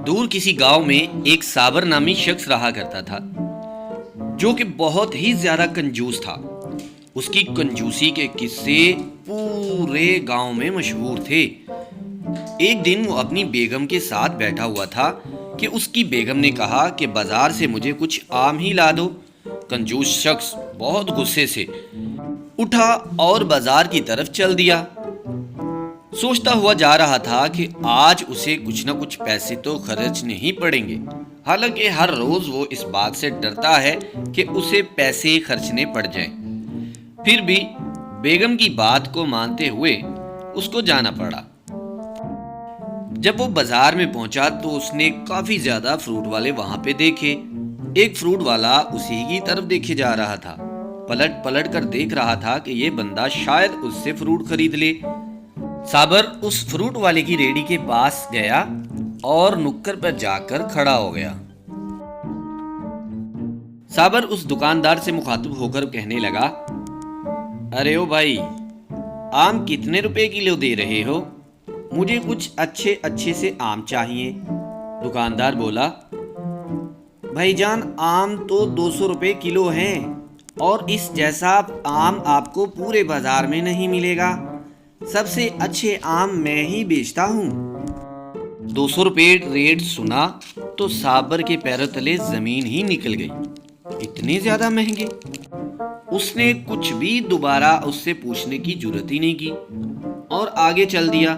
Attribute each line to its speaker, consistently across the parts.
Speaker 1: دور کسی گاؤں میں ایک صابر نامی شخص رہا کرتا تھا جو کہ بہت ہی زیادہ کنجوس تھا۔ اس کی کنجوسی کے قصے پورے گاؤں میں مشہور تھے۔ ایک دن وہ اپنی بیگم کے ساتھ بیٹھا ہوا تھا کہ اس کی بیگم نے کہا کہ بازار سے مجھے کچھ آم ہی لا دو۔ کنجوس شخص بہت غصے سے اٹھا اور بازار کی طرف چل دیا۔ سوچتا ہوا جا رہا تھا کہ آج اسے کچھ نہ کچھ پیسے تو خرچ نہیں پڑیں گے، حالانکہ ہر روز وہ اس بات سے ڈرتا ہے کہ اسے پیسے خرچنے پڑ جائیں۔ پھر بھی بیگم کی بات کو مانتے ہوئے اس کو جانا پڑا۔ جب وہ بازار میں پہنچا تو اس نے کافی زیادہ فروٹ والے وہاں پہ دیکھے۔ ایک فروٹ والا اسی کی طرف دیکھے جا رہا تھا، پلٹ پلٹ کر دیکھ رہا تھا کہ یہ بندہ شاید اس سے فروٹ خرید لے۔ صابر اس فروٹ والے کی ریڑھی کے پاس گیا اور نکر پر جا کر کھڑا ہو گیا۔ صابر اس دکاندار سے مخاطب ہو کر کہنے لگا، ارے او بھائی، آم کتنے روپے کلو دے رہے ہو؟ مجھے کچھ اچھے سے آم چاہیے۔ دکاندار بولا، بھائی جان، آم تو 200 روپے کلو ہیں اور اس جیسا آم آپ کو پورے بازار میں نہیں ملے گا۔ سب سے اچھے آم میں ہی بیچتا ہوں۔ 200 روپے ریٹ سنا تو صابر کے پیروں تلے زمین ہی نکل گئی۔ اتنے زیادہ مہنگے؟ اس نے کچھ بھی دوبارہ اس سے پوچھنے کی جرات ہی نہیں کی اور آگے چل دیا۔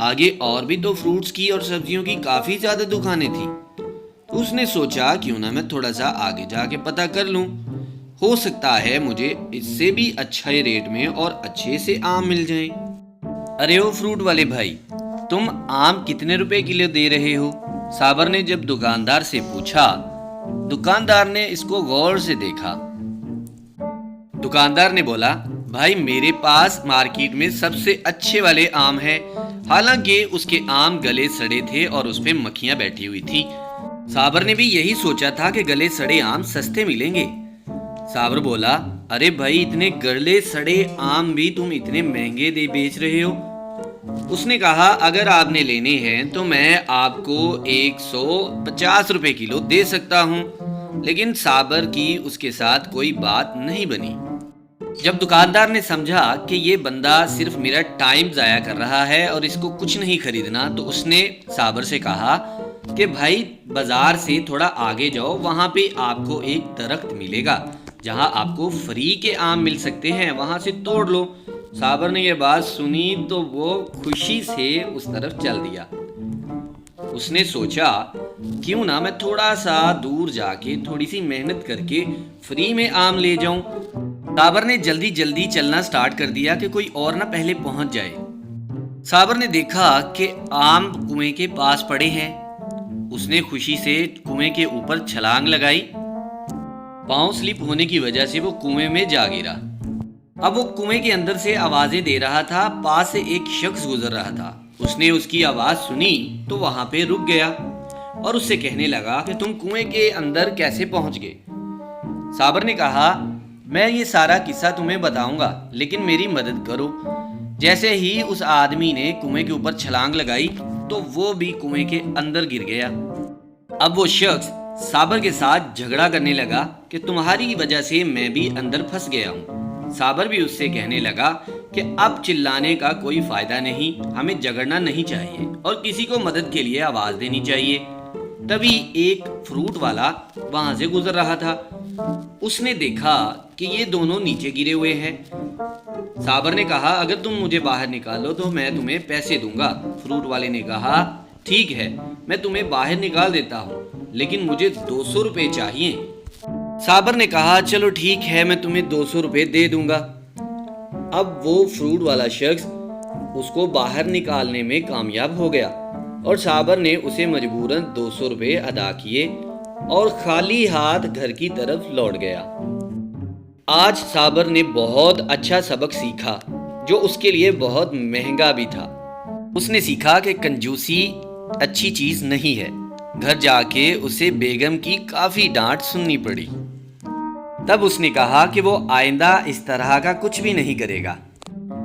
Speaker 1: آگے اور بھی تو فروٹس کی اور سبزیوں کی کافی زیادہ دکانیں تھیں۔ اس نے سوچا کیوں نہ میں تھوڑا سا آگے جا کے پتہ کر لوں، ہو سکتا ہے مجھے اس سے بھی اچھے ریٹ میں اور اچھے سے آم مل جائیں۔ ارے او فروٹ والے بھائی، تم آم کتنے روپے کلو دے رہے ہو؟ صابر نے جب دکاندار سے پوچھا، دکاندار نے اس کو غور سے دیکھا۔ دکاندار نے بولا، بھائی میرے پاس مارکیٹ میں سب سے اچھے والے آم ہیں، حالانکہ اس کے آم گلے سڑے تھے اور اس پہ مکھیاں بیٹھی ہوئی تھی۔ صابر نے بھی یہی سوچا تھا کہ گلے سڑے آم سستے ملیں گے۔ صابر بولا، ارے بھائی، اتنے گلے سڑے آم بھی تم اتنے مہنگے دے بیچ رہے ہو؟ اس نے کہا، اگر آپ نے لینے ہیں تو میں آپ کو 150 روپے کلو دے سکتا ہوں، لیکن صابر کی اس کے ساتھ کوئی بات نہیں بنی۔ جب دکاندار نے سمجھا کہ یہ بندہ صرف میرا ٹائم ضائع کر رہا ہے اور اس کو کچھ نہیں خریدنا، تو اس نے صابر سے کہا کہ بھائی بازار سے تھوڑا آگے جاؤ، وہاں پہ آپ کو ایک درخت ملے گا جہاں آپ کو فری کے آم مل سکتے ہیں، وہاں سے توڑ لو۔ صابر نے یہ بات سنی تو وہ خوشی سے اس طرف چل دیا۔ اس نے سوچا کیوں نہ میں تھوڑا سا دور جا کے تھوڑی سی محنت کر کے فری میں آم لے جاؤں۔ صابر نے جلدی چلنا سٹارٹ کر دیا کہ کوئی اور نہ پہلے پہنچ جائے۔ صابر نے دیکھا کہ آم کنویں کے پاس پڑے ہیں۔ اس نے خوشی سے کنویں کے اوپر چھلانگ لگائی۔ پاؤں سلپ ہونے کی وجہ سے وہ کنویں میں جا گرا۔ اب وہ کنویں کے اندر سے آوازیں دے رہا تھا۔ پاس سے ایک شخص گزر رہا تھا۔ اس نے اس کی آواز سنی تو وہاں پہ رک گیا اور اس سے کہنے لگا کہ تم کنویں کے اندر کیسے پہنچ گئے؟ صابر نے کہا، میں یہ سارا قصہ تمہیں بتاؤں گا، لیکن میری مدد کرو۔ جیسے ہی اس آدمی نے کنویں کے اوپر چھلانگ لگائی تو وہ بھی کنویں کے اندر گر گیا۔ اب وہ شخص صابر کے ساتھ جھگڑا کرنے لگا کہ تمہاری وجہ سے میں بھی اندر پھنس گیا ہوں۔ صابر بھی اس سے کہنے لگا کہ اب چلانے کا کوئی فائدہ نہیں، ہمیں جھگڑنا نہیں چاہیے اور کسی کو مدد کے لیے آواز دینی چاہیے۔ تبھی ایک فروٹ والا وہاں سے گزر رہا تھا۔ اس نے دیکھا کہ یہ دونوں نیچے گرے ہوئے ہیں۔ صابر نے کہا، اگر تم مجھے باہر نکالو تو میں تمہیں پیسے دوں گا۔ فروٹ والے نے کہا، ٹھیک ہے، میں تمہیں باہر نکال دیتا ہوں، لیکن مجھے 200 روپے چاہیے۔ صابر نے کہا، چلو ٹھیک ہے، میں تمہیں 200 روپے دے دوں گا۔ اب وہ فروٹ والا شخص اس کو باہر نکالنے میں کامیاب ہو گیا اور صابر نے اسے مجبوراً 200 روپے ادا کیے اور خالی ہاتھ گھر کی طرف لوٹ گیا۔ آج صابر نے بہت اچھا سبق سیکھا جو اس کے لیے بہت مہنگا بھی تھا۔ اس نے سیکھا کہ کنجوسی اچھی چیز نہیں ہے۔ گھر جا کے اسے بیگم کی کافی ڈانٹ سننی پڑی۔ تب اس نے کہا کہ وہ آئندہ اس طرح کا کچھ بھی نہیں کرے گا۔